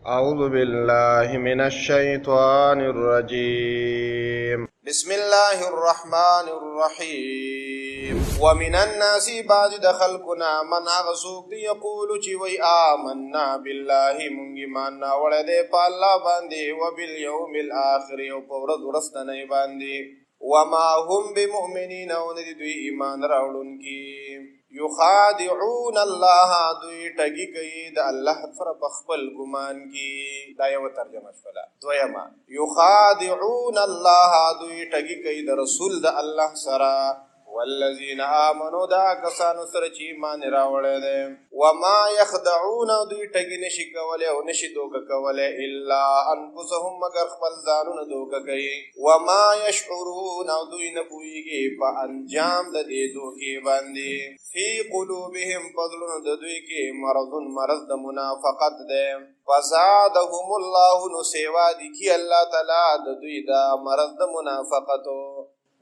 أعوذ بالله من الشيطان الرجيم بسم الله الرحمن الرحيم ومن الناس بعد دخلكنا من أغسوك يقول چوي آمنا بالله منجمانا ولده پالا باندي وباليوم الآخر وپورد ورستني باندي وما هم بمؤمنين ونددوي إيمان راولون کی یخادعون الله دوی ټګي کوي د الله پر خپل ګمان کی. دا یو ترجمه شولا. دویما یخادعون الله دوی ټګي کوي د رسول د الله سره والذین آمنوا دا کسانو سره چې ایمان راوړل دي وما يخدعون دوی ټګي نشي کولای او نشي دوکه کولای الا انفسهم مگر خپل ځانونه دوکه کوي وما يشعرون دوی نه پوهیږي په انجام د دې دوکې باندې فی قلوبهم فضلون د دوی کې مرض د منافقت ده فزادهم الله نو سیوا دي کی الله تعالی د دوی دا مرض د منافقتو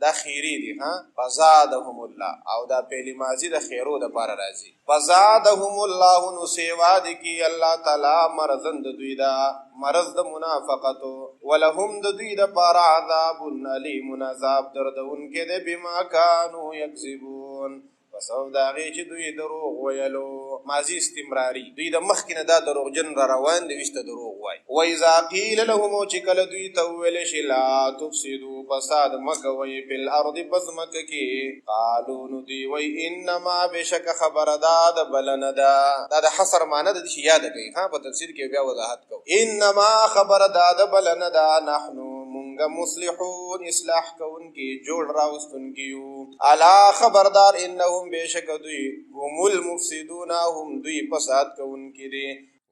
دا خیری دی ها فزادهم الله او دا پهلی ماضی د خیرو د پار راځي فزادهم الله نو سیوا دی کی الله تعالی مرزن د دوی دا مرض د منافقتو ولهم د دوی د پار عذاب الیم عذاب دردون کې د بما كانوا یکذبون وسو دا غي چې دوی دروغ ویلو ماضی استمراری دوی د مخکنه دا دروغ جن را روان دي وشته دروغ وای و اذا قيل لهم چې کله دوی ته ویل شي لا تفسدوا فساد مکوي په الارض بزمک کې قالوا ندي وای انما بشک خبرداد بلندا دا د حصر معنی د شي یاد کوي ها په تفسیر کې بیا وضاحت کو انما خبرداد بلندا نحنو منګ مصلحون اصلاح کون کی جوړ راوستون کیو الا خبردار انهم بشک دوی هم المفسدون هم دوی فساد کون کی دي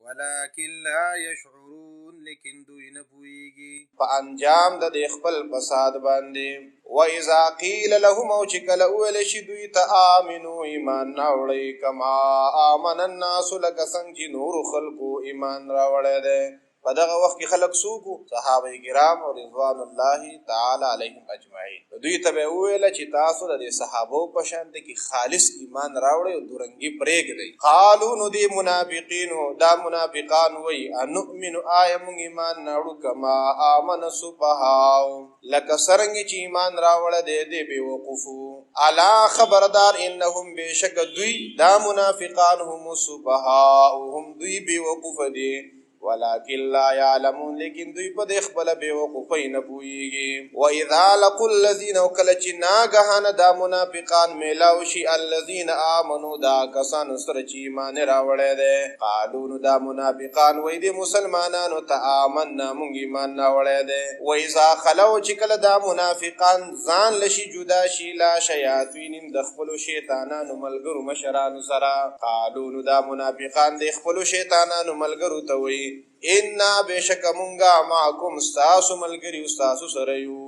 ولکن لا يشعرون لیکن دوی نه پوهیږي په انجام د خپل فساد باندې و اذا قيل لهم او چې کله ویل شي دوی ته امنو ایمان راوړی کما امن الناس لک څنګه نور خلقو ایمان راوړی دي په دغه وخت کې خلق سوقو صحابه کرام او رضوان الله تعالی علیهم اجمعین دوی ته ویل چې تاسو د صحابه په شان کې خالص ایمان راوړی او دورنګي پرېږدئ قالو نو دی منافقین دا منافقان وای انؤمن ایم ایمان راوړو کما امن سبحاو لکه سرنګ چې ایمان راوړل دی به وقفو الا خبردار انهم بشک دوی دا منافقان هم سبحاو هم دوی به وقف دي ولكن لا يعلمون لیکن دوی په د خپل بیوقوفی نه پوهیږي و اذا لقوا الذين وكلچ ناګهانه دا منافقان میلاو شي الذين امنوا دا کسان سره چې ایمان راوړل دي قالو دا منافقان وای دي مسلمانانو ته آمنا مونږ ایمان راوړل دي و اذا خلو چې کله دا منافقان ځان لشي جدا شي لا شیاطین د خپل شیطانانو ملګرو مشرانو سره قالو دا منافقان د خپل شیطانانو ملګرو ته وای ان بشک مونږه معکم استاسو ملګری استاسو سره یو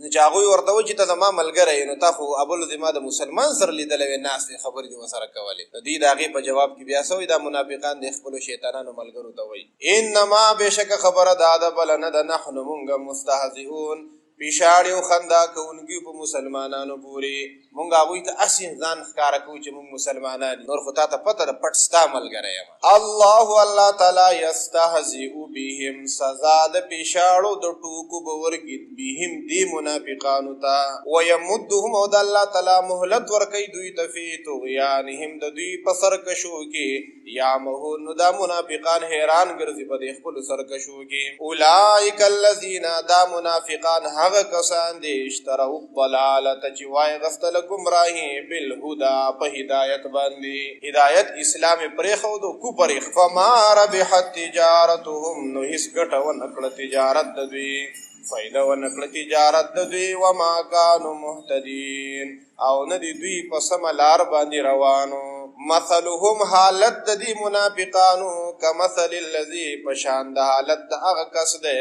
نچاغوی ورته و چې ته زما ملګری نو تا خو ابو الذما د مسلمان سره لیدلې ناس خبرې دي وسره کولې د دې داغه په جواب کې بیا سوې دا منافقان د خپل شیطانانو ملګرو ته وای انما بشک خبره داده بلنه د نحنو مونږه مستهزئون پیشاړ یو خندا کوونکی په مسلمانانو پوری مونږه وای ته اسین ځان ښکارا کوو چې مونږ مسلمانان نور خو ته پته د پټ ستا ملګری یم الله تعالی یستهزئ بهم سزا د پیشاړو د ټوکو بورګید بهم دی منافقانو ته ويمدهم او د الله تعالی مهلت ورکي دوی ته فی طغیانهم د دوی په سرکشو کې یا مهون دا منافقان حیران ګرځي په خپل سرکشو کې اولئک الذین دا منافقان هغه کسان دي اشتروا الضلاله چې وای غفتل گمراهی بالهدى په هدایت باندې هدایت اسلام پرې خو دو کو پرې فما ربحت تجارتهم نو هیڅ ګټه ونکړه تجارت د دوی فائدہ ونکړه تجارت د دوی وما كانوا مهتدين او ندی دوی په سم لار باندې روانو مثلهم حالت د دې منافقانو کمثل الذی پشان د حالت د هغه کس ده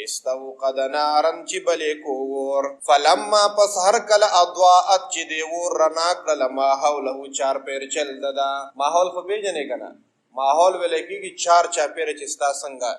استوقد نارن چې بلې کور فلما پس هر کله اضواءت چې دی ور رنا کړل ما حوله چار پیر چل ددا ماحول خو پیژنې کنه ماحول ولې کېږي چار چا پیر چې ستا څنګه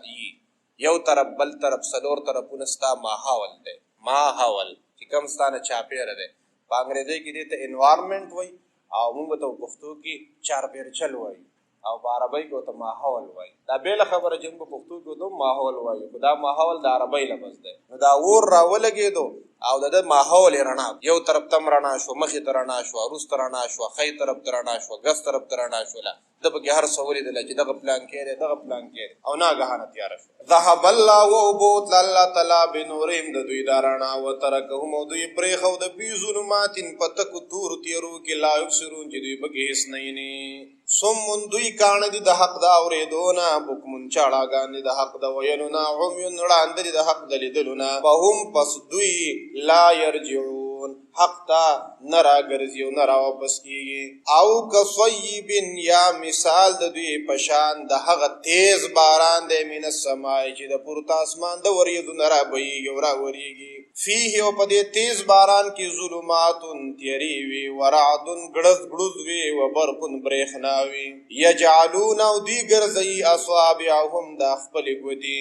یو طرف بل طرف سلور طرفونه ستا ماحول ده ماحول چې کوم ستانه چا پیر ده په انګریزي کې دې ته انوایرنمنت وای او موږ ته پښتو کې چار پیر چل وای او په عربی کې ورته ماحول وایي. دا بېله خبره چې موږ په پښتو کې ورته ماحول وایو، خو دا ماحول د عربی لفظ دی. نو دا اور راولګېدو او د ده ماحول یې رڼا، یو طرف ته هم رڼا شوه، مخې ته رڼا شوه، وروسته رڼا شوه، ښی طرف ته رڼا شوه، ګس طرف ته رڼا شوله. ده پکې هر څه ولیدله چې دغه پلان کې دی، دغه پلان کې دی، او ناګهانه تیاره شوه. ذهب الله وبوتله الله تعالی بنورهم د دوی دا رڼا وترکهم او دوی پرېښود فی ظلمات په تکو تورو تیرو کې لا یبصرون چې دوی پکې هېڅ نه ویني. صم دوی کاڼه دي د حق د اورېدو نه، بکمون چاړاګان دي د حق د ویلو نه، عمیون ړانده دي د حق د لیدلو نه، فهم پس دوی لا یرجعون حق ته نه راګرځي او نه راواپس کېږي. او کصیب یا مثال د دوی په شان د هغه تیز باران دی من السماء چې د پورته اسمان د وریځو نه رابهیږي او راورېږي. فیه او په دې تیز باران کې ظلمات تیرې وي، ورعد ګړز ګړوز وي، وبرق برېښنا وي. یجعلون او دوی ګرځوي اصابعهم د خپلې ګوتې،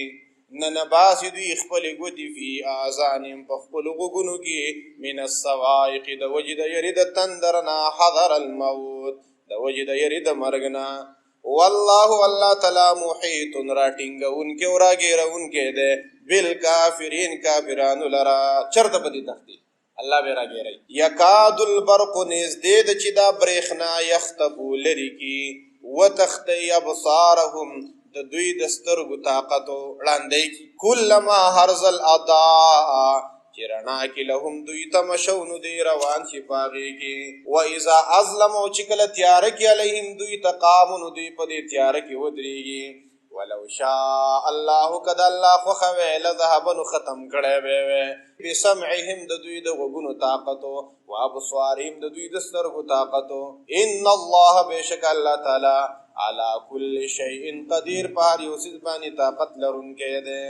ننباسي دوی خپلې ګوتې فی آذانهم په خپلو غوږونو کې من الصواعق د وجې د یرې د تندر نه، حذر الموت د وجې د یرې د مرګ نه. والله الله تعالی محیط راټینګونکی او راګیرونکی دی بالکافرین کافرانو لره. چرته په دې تختی الله به راګیری. یکاد البرق نږدې ده چې دا برېښنا یخطفو لرې کي وتختی ابصارهم د دوی د سترګو طاقتو ړندی کی. کلما هرز الاضاء چې رڼا کې لهم دوی ته مشو نو دی روان شي په هغې کې. و اذا اظلم او چې کله تیاره کې علیهم دوی ته قامو نو دوی په دې تیاره کې ودرېږي. ولو شاء الله که د الله خوښه وی لذهب نو ختم کړی به وی بسمعهم د دوی د غوږونو طاقتو و ابصارهم د دوی د سترګو طاقتو. ان الله بېشک الله تعالی علی کل شیء قدیر په هر یو څیز باندې طاقت لرونکی دی.